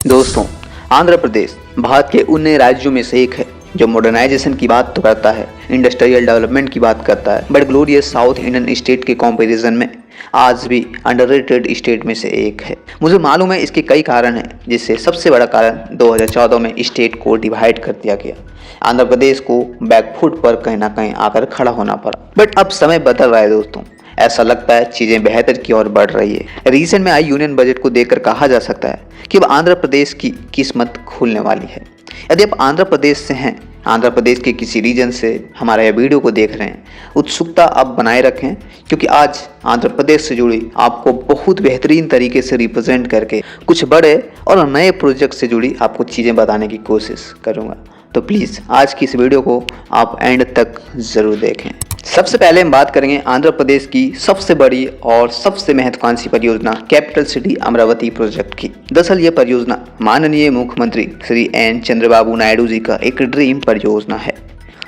दोस्तों, आंध्र प्रदेश भारत के उन राज्यों में से एक है जो मॉडर्नाइजेशन की बात तो करता है, इंडस्ट्रियल डेवलपमेंट की बात करता है, but glorious south Indian state के कंपैरिजन में आज भी अंडररेटेड स्टेट में से एक है। मुझे मालूम है इसके कई कारण हैं, जिससे सबसे बड़ा कारण 2014 में स्टेट को डिवाइड कर दिया गया। आंध्र प्रदेश को बैकफुट पर कहीं ना कहीं आकर खड़ा होना पड़ा, बट अब समय बदल रहा है दोस्तों। ऐसा लगता है चीजें बेहतर की ओर बढ़ रही है। रिसेंट में आई यूनियन बजट को देखकर कहा जा सकता है कि अब आंध्र प्रदेश की किस्मत खुलने वाली है। यदि आप आंध्र प्रदेश से हैं, आंध्र प्रदेश के किसी रीजन से हमारा यह वीडियो को देख रहे हैं, उत्सुकता आप बनाए रखें, क्योंकि आज आंध्र प्रदेश से जुड़ी आपको बहुत बेहतरीन तरीके से रिप्रेजेंट करके कुछ बड़े और नए प्रोजेक्ट से जुड़ी आपको चीज़ें बताने की कोशिश करूँगा। तो प्लीज़ आज की इस वीडियो को आप एंड तक ज़रूर देखें। सबसे पहले हम बात करेंगे आंध्र प्रदेश की सबसे बड़ी और सबसे महत्वाकांक्षी परियोजना कैपिटल सिटी अमरावती प्रोजेक्ट की। दरअसल ये परियोजना माननीय मुख्यमंत्री श्री एन चंद्रबाबू नायडू जी का एक ड्रीम परियोजना है,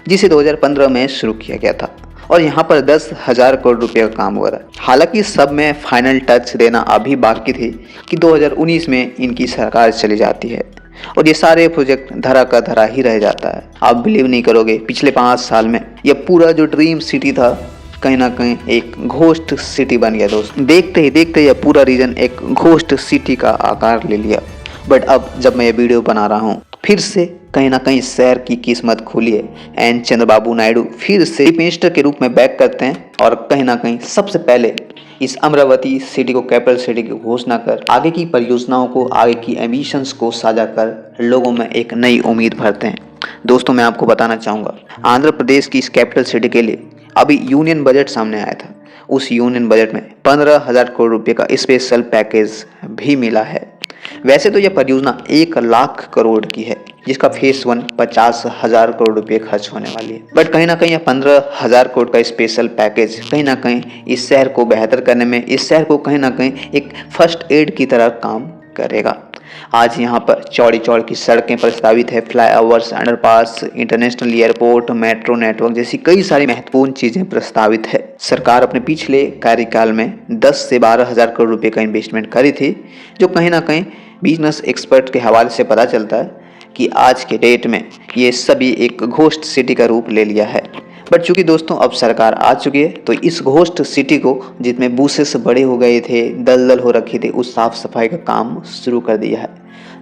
जिसे 2015 में शुरू किया गया था और यहाँ पर 10,000 करोड़ रुपये का काम हुआ था। हालांकि सब में फाइनल टच देना अभी बाकी थी कि 2019 में इनकी सरकार चली जाती है और ये सारे प्रोजेक्ट धरा का धरा ही रह जाता है। आप बिलीव नहीं करोगे, पिछले 5 साल में यह पूरा जो ड्रीम सिटी था कहीं ना कहीं एक घोस्ट सिटी बन गया दोस्त। देखते ही देखते यह पूरा रीजन एक घोस्ट सिटी का आकार ले लिया। बट अब जब मैं ये वीडियो बना रहा हूँ, फिर से कहीं ना कहीं शहर की किस्मत खुली है। एन चंद्रबाबू नायडू फिर से चीफ मिनिस्टर के रूप में बैक करते हैं और कहीं ना कहीं सबसे पहले इस अमरावती सिटी को कैपिटल सिटी की घोषणा कर आगे की परियोजनाओं को, आगे की एम्बिशंस को साझा कर लोगों में एक नई उम्मीद भरते हैं। दोस्तों, मैं आपको बताना चाहूँगा, आंध्र प्रदेश की इस कैपिटल सिटी के लिए अभी यूनियन बजट सामने आया था। उस यूनियन बजट में 15,000 करोड़ रुपये का स्पेशल पैकेज भी मिला है। वैसे तो यह परियोजना 1 लाख करोड़ की है, जिसका फेस 1 50,000 करोड़ रुपये खर्च होने वाली है। बट कहीं ना कहीं यह 15,000 करोड़ का स्पेशल पैकेज कहीं ना कहीं इस शहर को बेहतर करने में, इस शहर को कहीं ना कहीं एक फर्स्ट एड की तरह काम करेगा। आज यहाँ पर चौड़ी चौड़ी की सड़कें प्रस्तावित है, flyovers, underpass, international airport, metro network जैसी कई सारी महत्वपूर्ण चीजें प्रस्तावित है। सरकार अपने पिछले कार्यकाल में 10 से 12,000 करोड़ रुपए का इन्वेस्टमेंट करी थी, जो कहीं ना कहीं बिजनेस एक्सपर्ट के हवाले से पता चलता है कि आज के डेट में ये सभी एक घोस्ट सिटी का रूप ले लिया है। बट चूंकि दोस्तों अब सरकार आ चुकी है, तो इस घोस्ट सिटी को, जिसमें बूसेस बड़े हो गए थे, दलदल हो रखी थी, उस साफ सफाई का काम शुरू कर दिया है।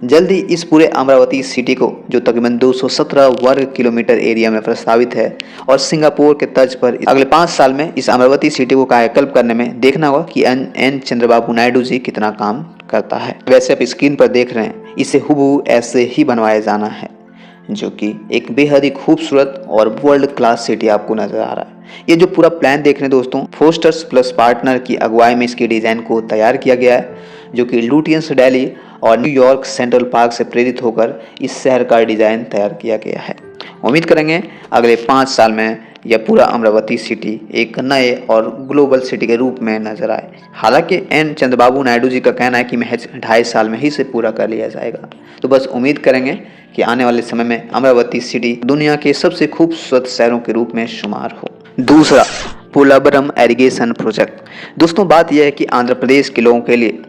जल्दी इस पूरे अमरावती सिटी को, जो तकरीबन 217 वर्ग किलोमीटर एरिया में प्रस्तावित है और सिंगापुर के तर्ज पर, अगले 5 साल में इस अमरावती सिटी को कायाकल्प करने में देखना होगा कि एन चंद्रबाबू नायडू जी कितना काम करता है। वैसे आप स्क्रीन पर देख रहे हैं, इसे हुबहू ऐसे ही बनवाया जाना है, जो कि एक बेहद ही खूबसूरत और वर्ल्ड क्लास सिटी आपको नजर आ रहा है। ये जो पूरा प्लान देख रहे हैं दोस्तों, फोस्टर्स प्लस पार्टनर की अगुवाई में इसकी डिजाइन को तैयार किया गया है, जो कि लुटियंस दिल्ली और न्यूयॉर्क सेंट्रल पार्क से प्रेरित होकर इस शहर का डिजाइन तैयार किया गया है। उम्मीद करेंगे अगले 5 साल में यह पूरा अमरावती सिटी एक नए और ग्लोबल सिटी के रूप में नजर आए। हालांकि एन चंद्रबाबू नायडू जी का कहना है कि महज 2.5 साल में ही से पूरा कर लिया जाएगा। तो बस उम्मीद करेंगे कि आने वाले समय में अमरावती सिटी दुनिया के सबसे खूबसूरत शहरों के रूप में शुमार हो। दूसरा, पोलावरम इरिगेशन प्रोजेक्ट। दोस्तों, बात यह है कि आंध्र प्रदेश के लोगों के लिए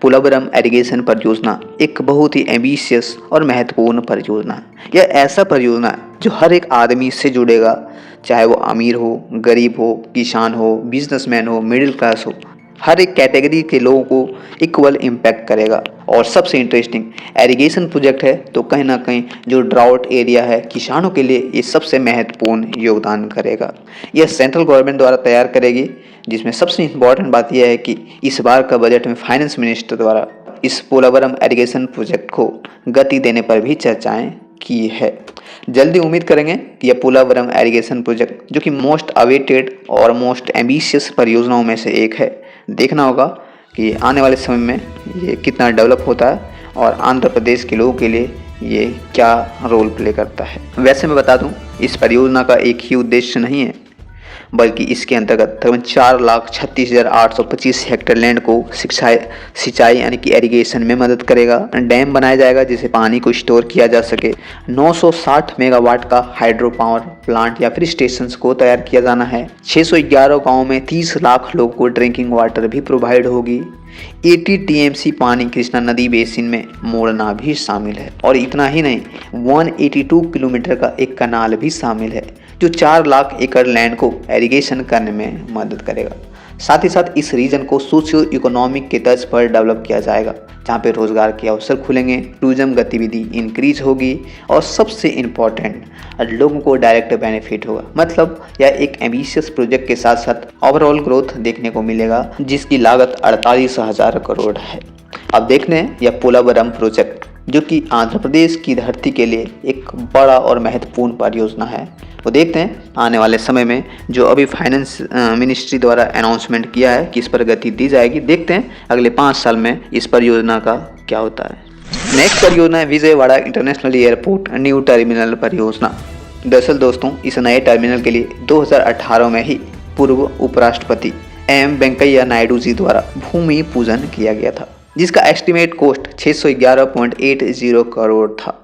पोलावरम इरिगेशन परियोजना एक बहुत ही एम्बिशियस और महत्वपूर्ण परियोजना है। यह ऐसा परियोजना है जो हर एक आदमी से जुड़ेगा, चाहे वो अमीर हो, गरीब हो, किसान हो, बिजनेसमैन हो, मिडिल क्लास हो, हर एक कैटेगरी के लोगों को इक्वल इम्पैक्ट करेगा। और सबसे इंटरेस्टिंग इरिगेशन प्रोजेक्ट है, तो कहीं ना कहीं जो ड्राउट एरिया है, किसानों के लिए ये सबसे महत्वपूर्ण योगदान करेगा। यह सेंट्रल गवर्नमेंट द्वारा तैयार करेगी, जिसमें सबसे इम्पॉर्टेंट बात यह है कि इस बार का बजट में फाइनेंस मिनिस्टर द्वारा इस पोलावरम इरिगेशन प्रोजेक्ट को गति देने पर भी चर्चाएं की है। जल्दी उम्मीद करेंगे कि यह पोलावरम इरिगेशन प्रोजेक्ट, जो कि मोस्ट अवेटेड और मोस्ट एम्बिशियस परियोजनाओं में से एक है, देखना होगा कि आने वाले समय में ये कितना डेवलप होता है और आंध्र प्रदेश के लोगों के लिए ये क्या रोल प्ले करता है। वैसे मैं बता दूं, इस परियोजना का एक ही उद्देश्य नहीं है, बल्कि इसके अंतर्गत तकरीबन 4,36,825 हेक्टेयर लैंड को सिंचाई यानी कि इरिगेशन में मदद करेगा। डैम बनाया जाएगा जिसे पानी को स्टोर किया जा सके। 960 मेगावाट का हाइड्रो पावर प्लांट या फिर स्टेशन को तैयार किया जाना है। 611 गाँव में 30 लाख लोगों को ड्रिंकिंग वाटर भी प्रोवाइड होगी। 80 टीएमसी पानी कृष्णा नदी बेसिन में मोड़ना भी शामिल है। और इतना ही नहीं, 182 किलोमीटर का एक कनाल भी शामिल है जो 4 लाख एकड़ लैंड को एरीगेशन करने में मदद करेगा। साथ ही साथ इस रीजन को सोशियो इकोनॉमिक के तर्ज पर डेवलप किया जाएगा, जहाँ पे रोजगार के अवसर खुलेंगे, टूरिज्म गतिविधि इंक्रीज होगी और सबसे इम्पोर्टेंट लोगों को डायरेक्ट बेनिफिट होगा। मतलब यह एक एम्बिशियस प्रोजेक्ट के साथ साथ ओवरऑल ग्रोथ देखने को मिलेगा, जिसकी लागत 48,000 करोड़ है। अब देखते हैं यह पोलावरम प्रोजेक्ट, जो कि आंध्र प्रदेश की धरती के लिए एक बड़ा और महत्वपूर्ण परियोजना है। वो देखते हैं आने वाले समय में, जो अभी फाइनेंस मिनिस्ट्री द्वारा अनाउंसमेंट किया है कि इस पर गति दी जाएगी। देखते हैं अगले 5 साल में इस परियोजना का क्या होता है। नेक्स्ट परियोजना है Vijayawada international airport new terminal परियोजना। दरअसल दोस्तों, इस नए टर्मिनल के लिए 2018 में ही पूर्व उपराष्ट्रपति एम वेंकैया नायडू जी द्वारा भूमि पूजन किया गया था, जिसका एस्टिमेट कॉस्ट 611.80 करोड़ था।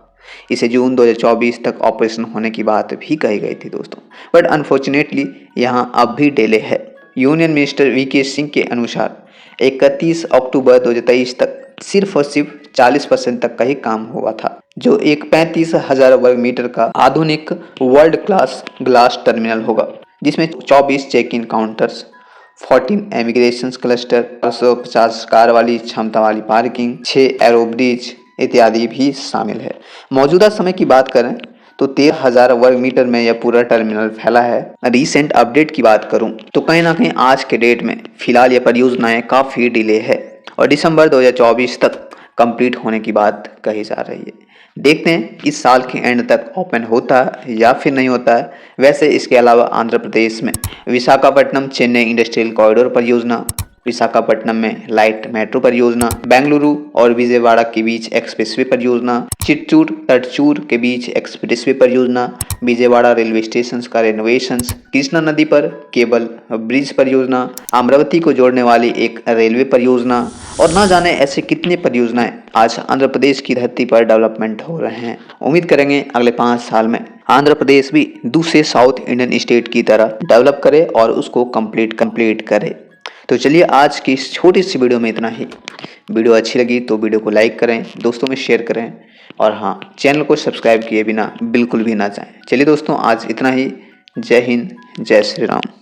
इसे जून 2024 तक ऑपरेशन होने की बात भी कही गई थी दोस्तों, बट अनफॉर्चुनेटली यहां अब भी डिले है। यूनियन मिनिस्टर वीके सिंह के अनुसार 31 अक्टूबर 2023 तक सिर्फ और सिर्फ 40% तक का ही काम हुआ था, जो एक 35,000 वर्ग मीटर का आधुनिक वर्ल्ड क्लास ग्लास टर्मिनल होगा, जिसमें 24 check in counters, 14 immigration cluster, 450 car वाली क्षमता वाली पार्किंग, 6 एरोब्रिज इत्यादि भी शामिल है। मौजूदा समय की बात करें तो 13,000 वर्ग मीटर में यह पूरा टर्मिनल फैला है। रीसेंट अपडेट की बात करूं तो कहीं ना कहीं आज के डेट में फिलहाल यह परियोजनाएं काफ़ी डिले है और दिसंबर 2024 तक कंप्लीट होने की बात कही जा रही है। देखते हैं इस साल के एंड तक ओपन होता है या फिर नहीं होता है। वैसे इसके अलावा आंध्र प्रदेश में विशाखापट्टनम चेन्नई इंडस्ट्रियल कॉरिडोर परियोजना, विशाखापट्टनम में लाइट मेट्रो परियोजना, बेंगलुरु और विजयवाड़ा के बीच एक्सप्रेसवे परियोजना, चित्तूर तटचूर के बीच एक्सप्रेसवे परियोजना, विजयवाड़ा रेलवे स्टेशन का रेनोवेशन, कृष्णा नदी पर केबल ब्रिज परियोजना, अमरावती को जोड़ने वाली एक रेलवे परियोजना और न जाने ऐसे कितने परियोजनाएं आज आंध्र प्रदेश की धरती पर डेवलपमेंट हो रहे हैं। उम्मीद करेंगे अगले 5 साल में आंध्र प्रदेश भी दूसरे साउथ इंडियन स्टेट की तरह डेवलप करे और उसको कंप्लीट करे। तो चलिए आज की इस छोटी सी वीडियो में इतना ही। वीडियो अच्छी लगी तो वीडियो को लाइक करें, दोस्तों में शेयर करें और हाँ, चैनल को सब्सक्राइब किए बिना बिल्कुल भी ना जाएं। चलिए दोस्तों, आज इतना ही। जय हिंद, जय श्री राम।